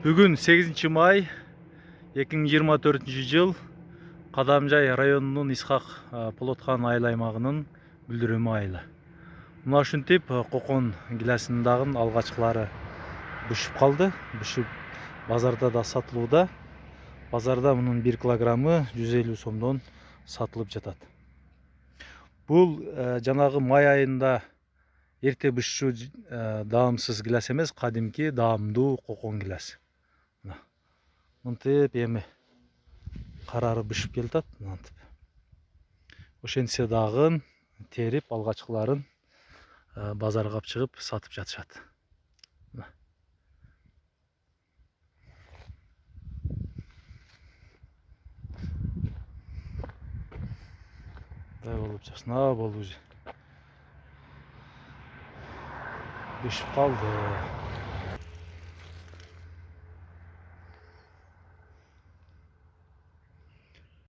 Бүгін 8 май 2024 жыл Кадамжай районунун Исхак Полотхан айыл аймагынын бүлдүрөмө айылы. Мына ушинтип кокон гилесиндагы алгачкылары бүшүп калды. Бүшүп базарда да сатылууда. Базарда мунун 1 килограммы 150 сомдон сатылып жатат. Бул жанагы май айында эрте бүшчү даамсыз гилес эмес, кадимки даамдуу кокон гилес. Мынтип эми карары бүшүп келатат. Ошентсе дагы терип алгачкыларын базарга алып чыгып сатып жатышат. Болуп жатсын, болуп бүшүп калды.